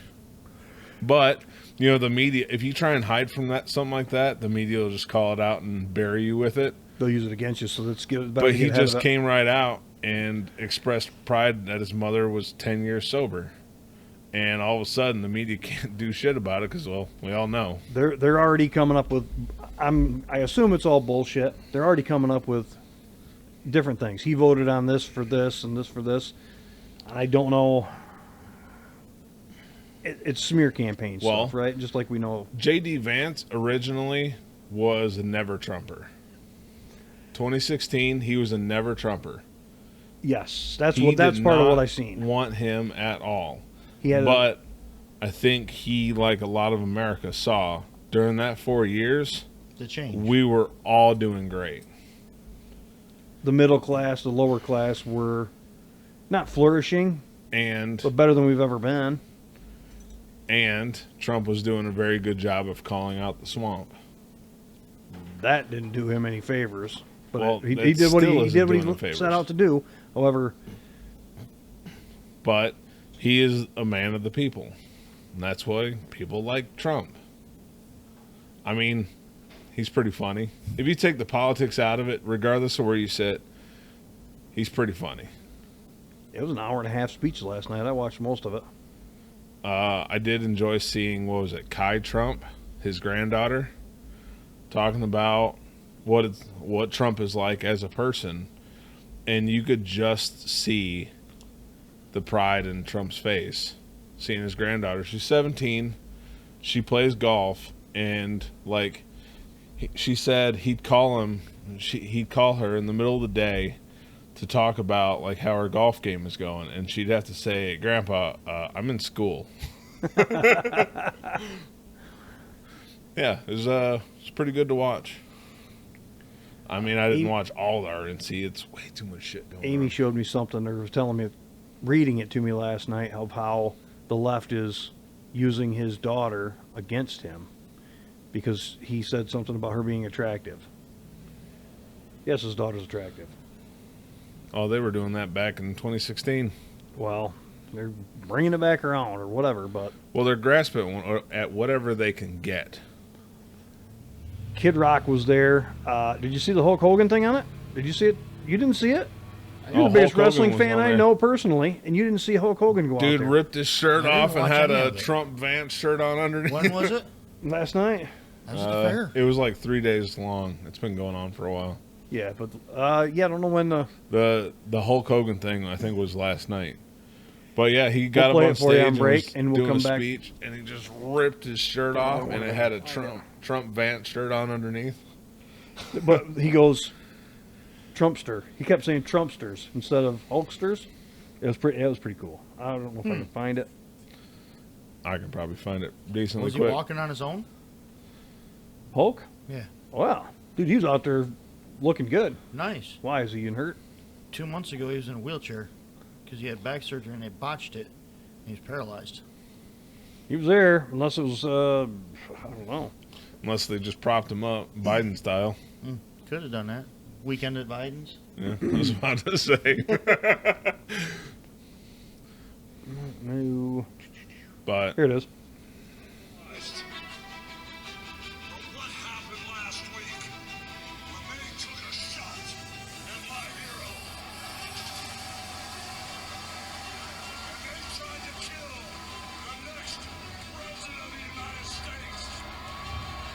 But, you know, the media, if you try and hide from something like that, the media will just call it out and bury you with it. They'll use it against you, so let's get it back. But he just came right out and expressed pride that his mother was 10 years sober. And all of a sudden, the media can't do shit about it because, well, we all know. They're already coming up with, I assume it's all bullshit. They're already coming up with different things. He voted on this for this and this for this. I don't know. It's smear campaign stuff, right? Just like we know. J.D. Vance originally was a never Trumper. 2016, he was a never Trumper. Yes, that's part of what I've seen. Want him at all. But I think he, like a lot of America, saw during that 4 years, the change. We were all doing great. The middle class, the lower class were not flourishing, but better than we've ever been. And Trump was doing a very good job of calling out the swamp. That didn't do him any favors. But he did what he set out to do. However, but he is a man of the people. And that's why people like Trump. I mean, he's pretty funny. If you take the politics out of it, regardless of where you sit, he's pretty funny. It was an hour and a half speech last night. I watched most of it. I did enjoy seeing, Kai Trump, his granddaughter, talking about what Trump is like as a person. and you could just see the pride in Trump's face, seeing his granddaughter. She's 17. She plays golf, and like she said, he'd call her in the middle of the day to talk about like how her golf game is going, and she'd have to say, "Grandpa, I'm in school." Yeah, it's pretty good to watch. I mean, I didn't watch all the RNC. It's way too much shit going on. Amy showed me something, or was telling me, reading it to me last night, of how the left is using his daughter against him because he said something about her being attractive. Yes, his daughter's attractive. Oh, they were doing that back in 2016. Well, they're bringing it back around or whatever, but Well, they're grasping at whatever they can get. Kid Rock was there. Did you see the Hulk Hogan thing on it? Did you see it? You didn't see it? You're the biggest Hulk Hogan wrestling was fan on I there. know personally, and you didn't see Hulk Hogan go out Dude there. ripped his shirt I didn't off and watch had any a of it. Trump Vance shirt on underneath. When was it? Last night. That was at the fair. It was like 3 days long. It's been going on for a while. Yeah, but yeah, I don't know when the. The Hulk Hogan thing, I think, was last night. But yeah, he got play up on it for you stage on break, was and we'll doing come a back. speech, and he just ripped his shirt off, and it had a Trump Vance shirt on underneath. But he goes, Trumpster. He kept saying Trumpsters instead of Hulksters. It was pretty cool. I don't know if I can find it. I can probably find it decently Was he quick. walking on his own? Hulk? Yeah. Wow, dude, he was out there looking good. Nice. Why is he getting hurt? 2 months ago, he was in a wheelchair because he had back surgery and they botched it. And he was paralyzed. He was there, unless it was I don't know. Unless they just propped him up, Biden style. Could have done that. Weekend at Biden's. Yeah, I was about to say. No, But here it is. What happened last week when they took a shot at my hero? And they tried to kill the next president of the United States.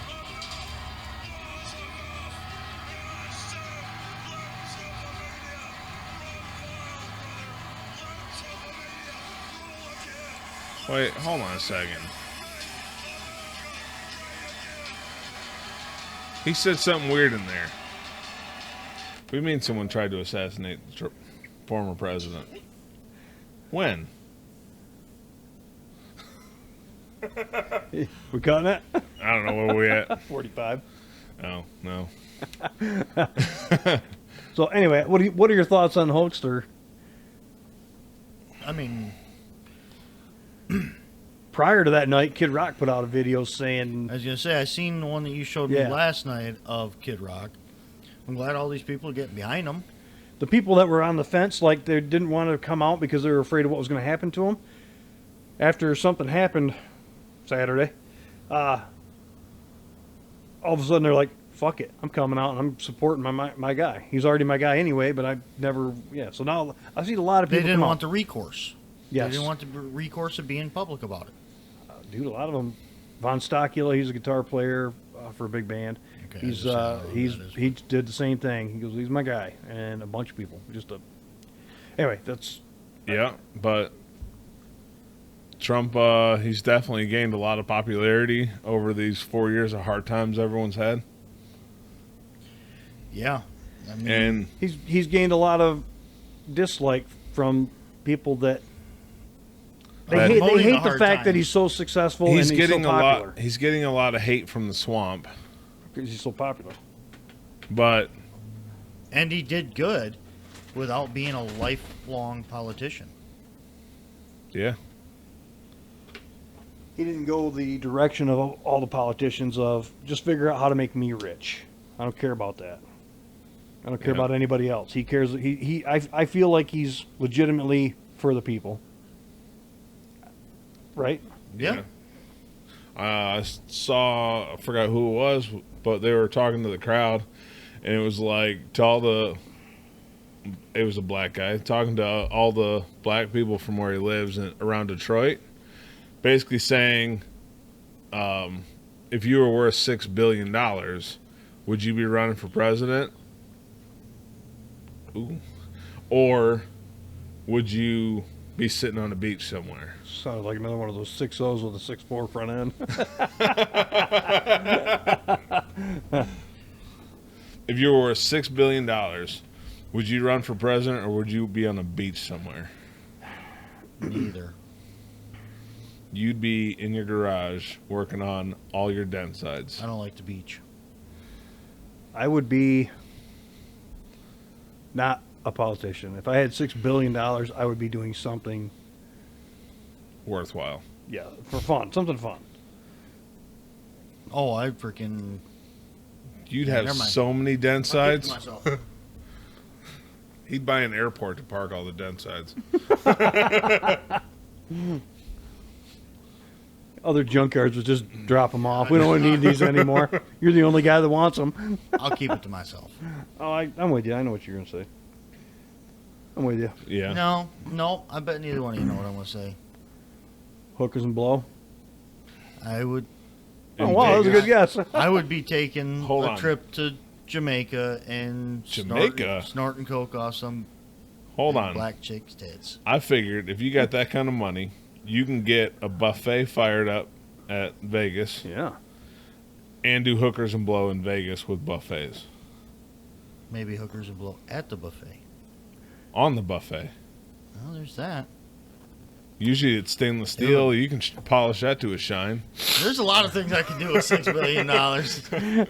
Enough was enough. And I said, let Trumpomania run wild, brother. Let Trumpomania rule again. wait, hold on a second. He said something weird in there. We mean someone tried to assassinate the former president. When? We cutting it? I don't know where we at. 45. Oh, no. So anyway, what are your thoughts on Hulkster? I mean, Prior to that night, Kid Rock put out a video saying, I was going to say, I seen the one that you showed Yeah. me last night of Kid Rock. I'm glad all these people are getting behind him. the people that were on the fence, like they didn't want to come out because they were afraid of what was going to happen to them. After something happened Saturday, all of a sudden they're like, "Fuck it, I'm coming out and I'm supporting my guy. He's already my guy anyway." But I never, yeah. So now I see a lot of They people. didn't come want out. the recourse. Yes. They didn't want the recourse of being public about it. Dude, a lot of them. Von Stockula, he's a guitar player for a big band. Okay, He's I just don't know who that is. he did the same thing. He goes, he's my guy, and a bunch of people. Anyway, that's Yeah, but Trump, he's definitely gained a lot of popularity over these 4 years of hard times everyone's had. Yeah. I mean, And he's gained a lot of dislike from people that they That- hate, Promoting the the hard fact that times. he's so successful he's and he's getting so a popular. lot. He's getting a lot of hate from the swamp, Because he's so popular. but and he did good without being a lifelong politician. yeah, He didn't go the direction of all the politicians of just figure out how to make me rich. I don't care about that. I don't care Yeah. about anybody else. He cares. I feel like he's legitimately for the people. Right? Yeah. I saw, I forgot who it was, but they were talking to the crowd, and it was like it was a black guy talking to all the black people from where he lives around Detroit, basically saying, if you were worth $6 billion, would you be running for president? Ooh. Or would you be sitting on a beach somewhere? Sounds like another one of those 6.0s with a 6.4 front end. If you were worth $6 billion, would you run for president or would you be on a beach somewhere? Neither. You'd be in your garage working on all your dent sides. I don't like the beach. I would be not a politician. If I had $6 billion, I would be doing something, Worthwhile. yeah, for fun, something fun. Oh, I freaking. You'd Yeah, have never mind. so many dent I'll keep sides. to myself. He'd buy an airport to park all the dent sides. Other junkyards would just drop them off. We don't need these anymore. You're the only guy that wants them. I'll keep it to myself. Oh, I'm with you. I know what you're going to say. I'm with you. Yeah. No, I bet neither one of you know what I'm going to say. Hookers and blow. I would Oh, wow, that was a good guess. I would be taking Hold a on. trip to Jamaica and Jamaica? snorting coke off some Hold on. black chick's tits. I figured if you got that kind of money, you can get a buffet fired up at Vegas Yeah. and do hookers and blow in Vegas with buffets. Maybe hookers and blow at the buffet. On the buffet. Well, there's that. Usually it's stainless steel. You can polish that to a shine. There's a lot of things I could do with $6 billion.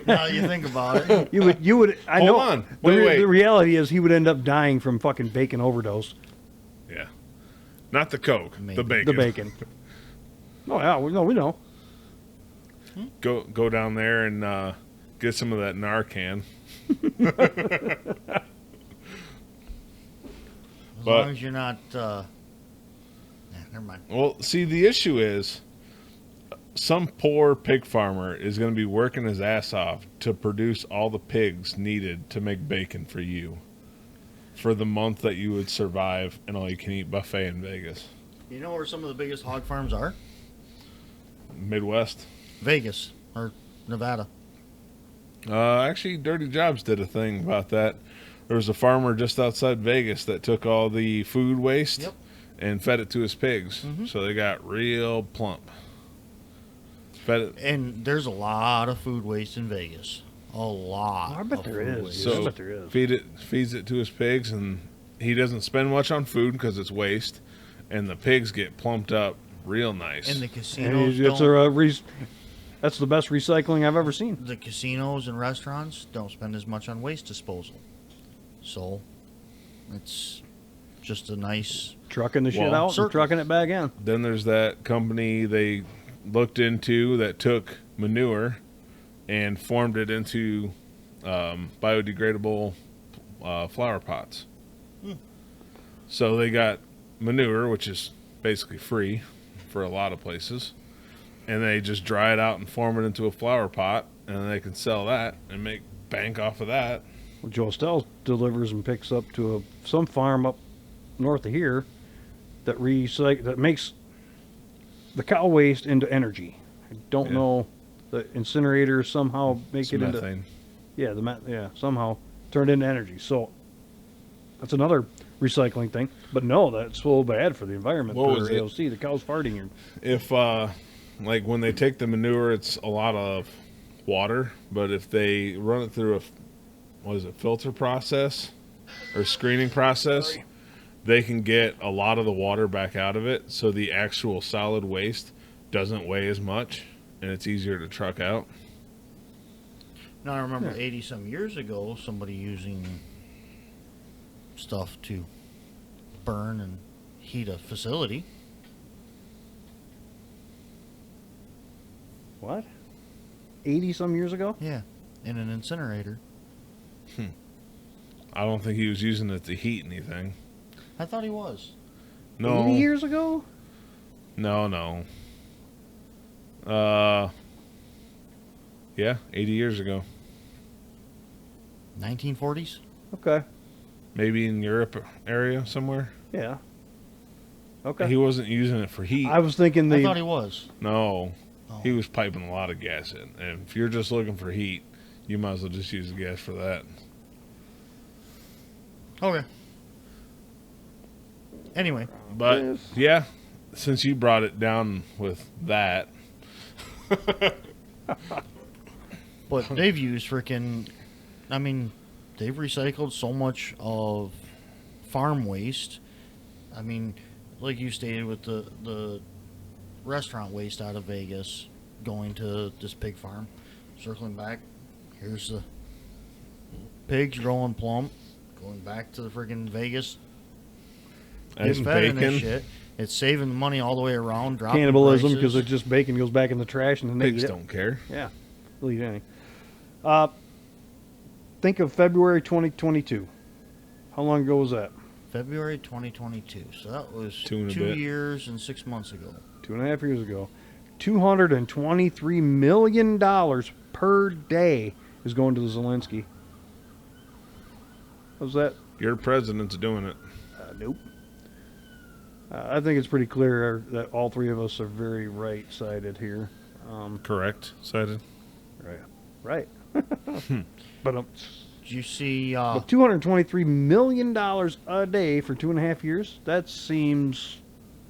Now you think about it. You would. I Hold know. on. The, Wait. the reality is, he would end up dying from fucking bacon overdose. Yeah. Not the Coke, Maybe. the bacon. The bacon. Oh yeah, we know. Go down there and get some of that Narcan. As But- long as you're not. Never mind. Well, see, the issue is some poor pig farmer is going to be working his ass off to produce all the pigs needed to make bacon for you for the month that you would survive an all-you-can-eat buffet in Vegas. You know where some of the biggest hog farms are? Midwest. Vegas or Nevada. Actually, Dirty Jobs did a thing about that. There was a farmer just outside Vegas that took all the food waste Yep. and fed it to his pigs. Mhm. So they got real plump. Fed it. And there's a lot of food waste in Vegas. A lot. I bet of there food is. waste. Yeah, I So bet there is. feeds it to his pigs, and he doesn't spend much on food because it's waste, and the pigs get plumped up real nice. And the And casinos it's that's the best recycling I've ever seen. the casinos and restaurants don't spend as much on waste disposal. So it's just a nice. Trucking the shit Well, out certainly. and trucking it back in. Then there's that company they looked into that took manure and formed it into biodegradable flower pots. So they got manure, which is basically free for a lot of places, and they just dry it out and form it into a flower pot, and then they can sell that and make bank off of that. Well, Joe Stell delivers and picks up to some farm up north of here that makes the cow waste into energy. I don't Yeah. know, the incinerators somehow make It's it into methane. somehow turn it into energy. So that's another recycling thing. But no, that's so bad for the environment. What for was it? AOC, the cow's farting. And If like when they take the manure, it's a lot of water, but if they run it through a filter process or screening process, they can get a lot of the water back out of it, so the actual solid waste doesn't weigh as much, and it's easier to truck out. Now I remember 80 some years ago somebody using stuff to burn and heat a facility. what? 80 some years ago? Yeah, in an incinerator. I don't think he was using it to heat anything. I thought he was. No, 80 years ago? no. Yeah, 80 years ago. 1940s. Okay. Maybe in Europe area somewhere. Yeah. Okay. He wasn't using it for heat. I was thinking I thought he was. No, Oh. he was piping a lot of gas in. And if you're just looking for heat, you might as well just use the gas for that. Okay. Anyway, But Yes. yeah, since you brought it down with that, but they've used freaking. I mean, they've recycled so much of farm waste. I mean, like you stated with the restaurant waste out of Vegas going to this pig farm. Circling back, here's the pigs growing plump, going back to the freaking Vegas. and Getting fed in this bacon, shit. It's saving the money all the way around. Dropping Cannibalism, prices. because it's just bacon goes back in the trash and then they pigs eat it. don't care. Yeah, they'll eat anything. Think of February 2022. How long ago was that? February 2022. So that was Two and a 2 bit. years and 6 months ago. 2.5 years ago. $223 million per day is going to the Zelensky. How's that? Your president's doing it. Nope. I think it's pretty clear that all three of us are very right-sided here. Correct, cited. Right. But Did you see? but $223 million a day for 2.5 years? That seems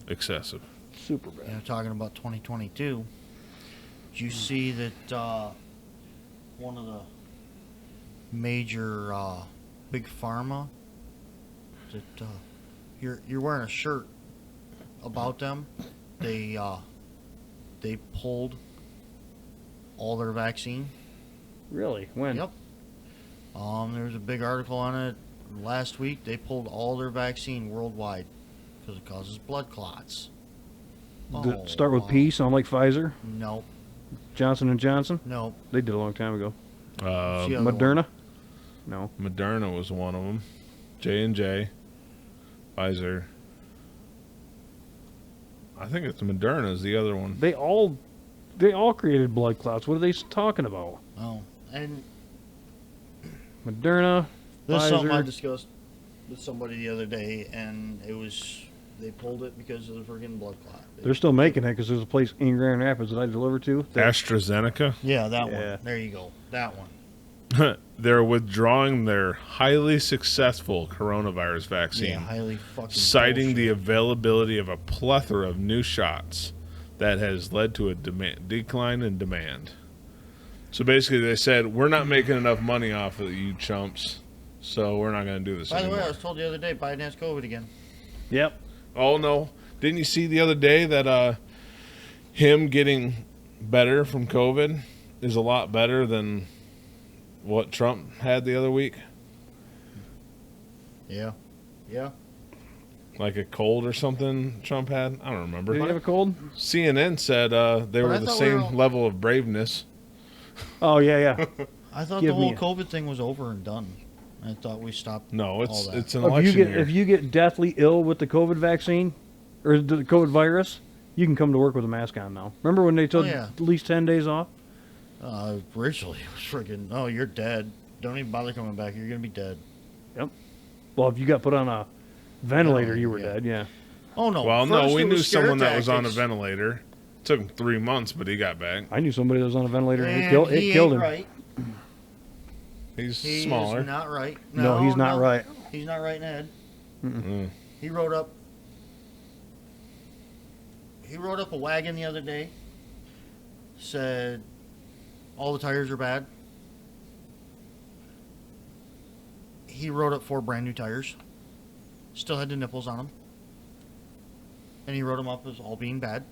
Excessive. super bad. You know, talking about 2022. Did you see that one of the major big pharma that you're wearing a shirt about them? They pulled all their vaccine. Really? When? Yep. There was a big article on it last week. They pulled all their vaccine worldwide because it causes blood clots. Did it start with P, sound like Pfizer? Nope. Johnson & Johnson? Nope. They did a long time ago. It's the other one. Moderna? No. Moderna was one of them. J&J, Pfizer. I think it's Moderna is the other one. They all created blood clots. What are they talking about? Oh, and Moderna, this is something I Pfizer. discussed with somebody the other day, and it was they pulled it because of the friggin' blood clot. They're still making it because there's a place in Grand Rapids that I deliver to. that- AstraZeneca. Yeah, that Yeah. one. There you go. That one. They're withdrawing their highly successful coronavirus vaccine, Yeah, highly fucking citing the bullshit. availability of a plethora of new shots that has led to a decline in demand. So basically, they said, we're not making enough money off of you chumps, so we're not going to do this By the way, anymore. I was told the other day Biden has COVID again. Yep. Oh, no. Didn't you see the other day that him getting better from COVID is a lot better than what Trump had the other week? Yeah. Yeah. Like a cold or something Trump had? I don't remember. Did he have a cold? CNN said they But were I the thought we same were all- level of braveness. Oh, yeah. I thought Give the whole me a- COVID thing was over and done. I thought we stopped. No, all it's that. it's an If you election get year. if you get deathly ill with the COVID vaccine or the COVID virus, you can come to work with a mask on now. Remember when they told yeah. at least 10 days off? Originally, it was friggin', oh, you're dead. Don't even bother coming back. You're going to be dead. Well, if you got put on a ventilator, you were yeah. dead. Yeah. Oh, no. Well, no, First we it knew was scare someone that was on a tactics. ventilator. Took him 3 months, but he got back. I knew somebody that was on a ventilator and And it he killed ain't him. right. He's He smaller. is not right. No, he's not right. He's not right in the head. Mm. He rode up a wagon the other day. Said all the tires are bad. He rode up 4 brand new tires. Still had the nipples on them. And he wrote them up as all being bad.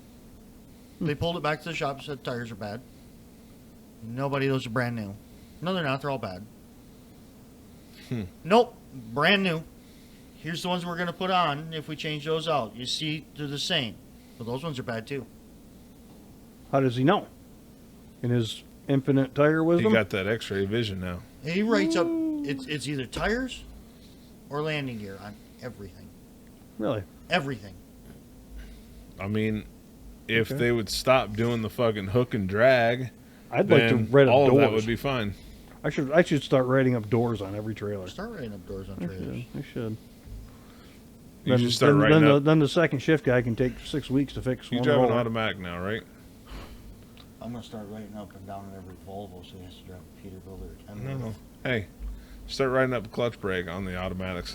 They pulled it back to the shop and said tires are bad. Nobody, those are brand new. No, they're not. They're all bad. Nope, brand new. Here's the ones we're going to put on if we change those out. You see, they're the same. But those ones are bad too. How does he know? In his infinite tire He wisdom? got that X-ray vision now. He writes up, it's either tires or landing gear on everything. Really? Everything. I mean, if Okay. they would stop doing the fucking hook and drag, I'd like to then write up all of that doors. would be fine. I should start writing up doors on every trailer. Start writing up doors on I trailers. should. You should start writing then up. then the second shift guy can take 6 weeks to fix You one drive an roller. automatic now, right? I'm going to start writing up and down in every Volvo so he has to drive a Peterbilt or a No, 10. no. Hey, Start riding up the clutch brake on the automatics.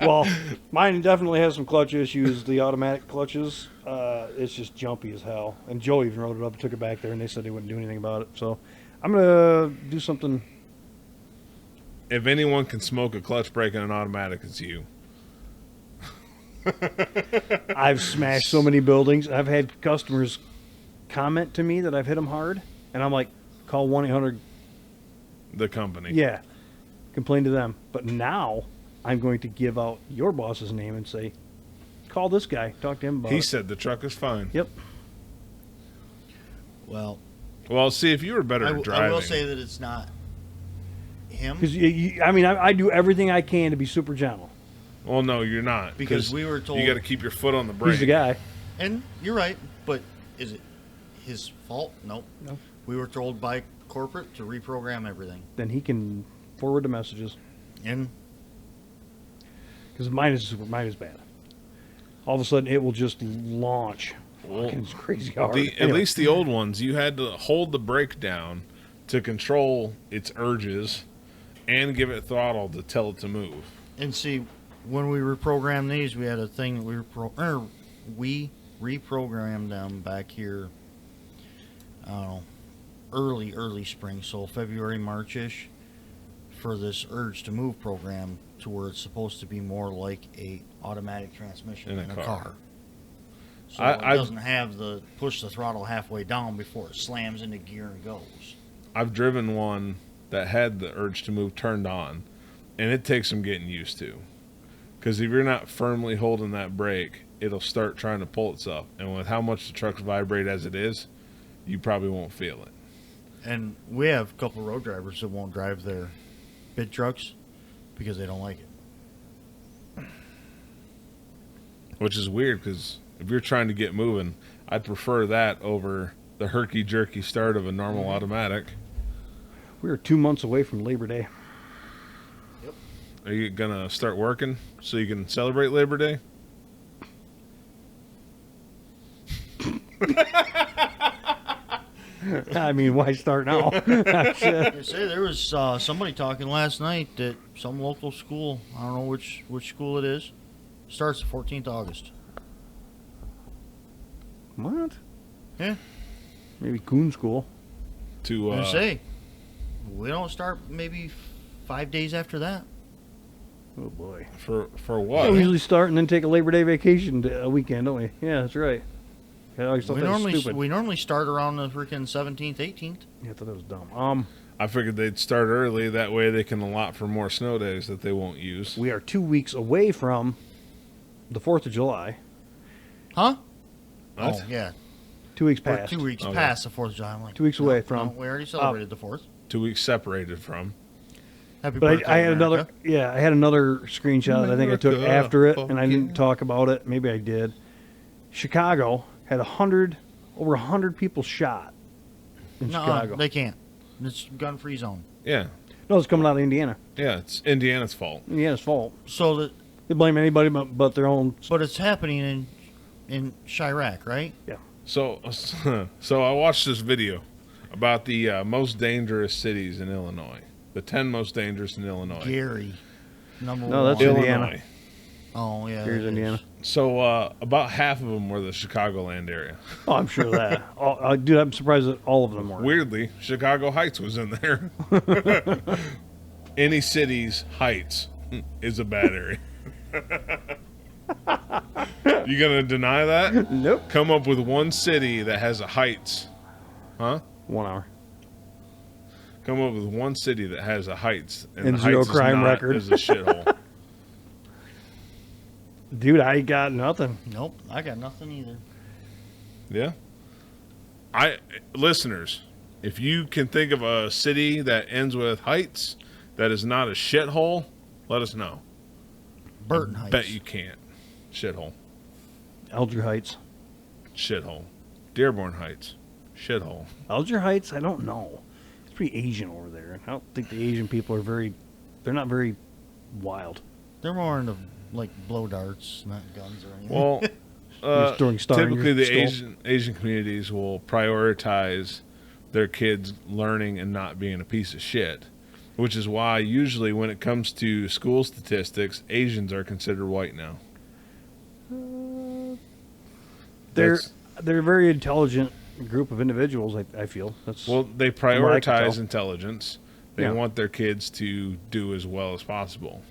Well, mine definitely has some clutch issues. The automatic clutches, it's just jumpy as hell. And Joe even wrote it up and took it back there, and they said they wouldn't do anything about it. So I'm gonna do something. If anyone can smoke a clutch brake in an automatic, it's you. I've smashed so many buildings. I've had customers comment to me that I've hit them hard, and I'm like, call 1-800. The company. Yeah, complain to them. But now I'm going to give out your boss's name and say, call this guy, talk to him about He it. said the truck is fine. Yep. Well, Well, see, if you were better I at driving. will say that it's not him. Because I do everything I can to be super gentle. Well, no, you're not. Because we were told- You got to keep your foot on the brake. He's the guy. And you're right, but is it his fault? Nope. No. We were told by corporate to reprogram everything. Then he can forward the messages. And Because mine is bad. All of a sudden, it will just launch. Well, It's crazy hard. At Anyway, least the old ones, you had to hold the brake down to control its urges and give it throttle to tell it to move. and see, when we reprogrammed these, we had a thing that we reprogrammed them back here. I don't know, early spring, so February, March-ish, for this urge to move program to where it's supposed to be more like a automatic transmission In a in a car. car. So I've- it doesn't have the push the throttle halfway down before it slams into gear and goes. I've driven one that had the urge to move turned on, and it takes some getting used to. Because if you're not firmly holding that brake, it'll start trying to pull itself. And with how much the trucks vibrate as it is, you probably won't feel it. And we have a couple of road drivers that won't drive their big trucks because they don't like it. Which is weird, because if you're trying to get moving, I'd prefer that over the herky-jerky start of a normal automatic. we are 2 months away from Labor Day. Are you going to start working so you can celebrate Labor Day? I mean, why start now? Shit. They say there was somebody talking last night that some local school, I don't know which school it is, starts the 14th of August. What? Yeah. Maybe Coon School. To They say we don't start maybe 5 days after that. Oh boy. for Yeah, what? we usually start and then take a Labor Day vacation a weekend, don't we? Yeah, that's right. I always thought We that was normally stupid. we normally start around the freaking 17th, 18th. Yeah, I thought that was dumb. I figured they'd start early. That way they can allot for more snow days that they won't use. We are 2 weeks away from the 4th of July. Huh? What? Oh yeah, 2 weeks we're past. 2 weeks Okay. past the 4th of July. I'm like, 2 weeks away from. we already celebrated the 4th. 2 weeks separated from. Happy But birthday, I had America. I had another screenshot that I think I took America, after it, fuck and I didn't yeah. talk about it. Maybe I did. Chicago had over 100 people shot in Nuh-uh, Chicago. they can't. It's gun-free zone. Yeah. No, it's coming out of Indiana. Yeah, it's Indiana's fault. Indiana's fault. So that, They blame anybody but their own. but it's happening in Chirac, right? So I watched this video about the most dangerous cities in Illinois. The 10 most dangerous in Illinois. Gary, number No, that's one. Indiana. Illinois. Oh yeah, Here's that Indiana. is. So about half of them were the Chicagoland area. Oh, I'm sure of that. Dude, I'm surprised that all of them were. Weirdly, Chicago Heights was in there. Any city's Heights is a bad area. You gonna deny that? Nope. Come up with one city that has a Heights. Huh? 1 hour. Come up with one city that has a Heights And the zero Heights crime is not, record. is a shithole. Dude, I got nothing. Nope, I got nothing either. Yeah. Listeners, if you can think of a city that ends with Heights that is not a shithole, let us know. Burton Heights. Bet you can't. Shithole. Alger Heights. Shithole. Dearborn Heights. Shithole. Alger Heights? I don't know. It's pretty Asian over there. I don't think the Asian people are they're not very wild. They're more into like blow darts, not guns or anything. Well, Just throwing star in typically your the skull. Asian communities will prioritize their kids learning and not being a piece of shit. Which is why usually when it comes to school statistics, Asians are considered white now. They're That's- they're a very intelligent group of individuals. I feel that's Well, they what I can prioritize tell. intelligence. They Yeah. want their kids to do as well as possible.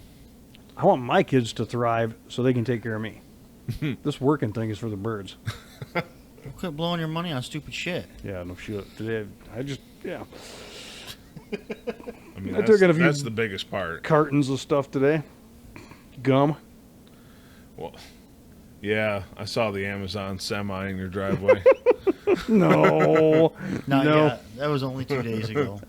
I want my kids to thrive so they can take care of me. This working thing is for the birds. Quit blowing your money on stupid shit. Yeah, no shit. Today, I just I mean, I took in a few- that's the biggest part. cartons of stuff today. Gum. Well, yeah, I saw the Amazon semi in your driveway. No, Not no. yet. That was only 2 days ago.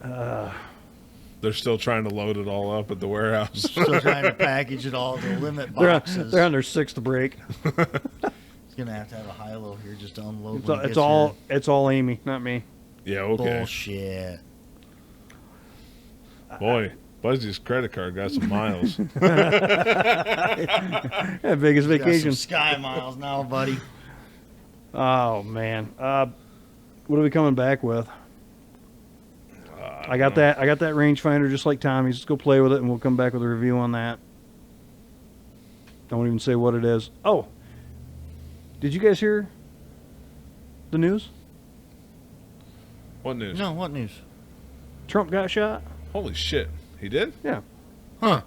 They're still trying to load it all up at the warehouse. Still trying to package it all to limit They're boxes. they're on their sixth break. He's gonna have to have a high-low here just to unload. When he It's gets it's all Amy, not me. Yeah, here. okay. Bullshit. Boy, Buzzy's credit card got some miles. Yeah, Vegas Got some vacation. Sky Miles now, buddy. Oh man, what are we coming back with? I got that rangefinder just like Tommy's. Let's go play with it, and we'll come back with a review on that. I won't even say what it is. Oh, did you guys hear the news? What news? No, what news? Trump got shot. Holy shit. He did? Yeah. Huh?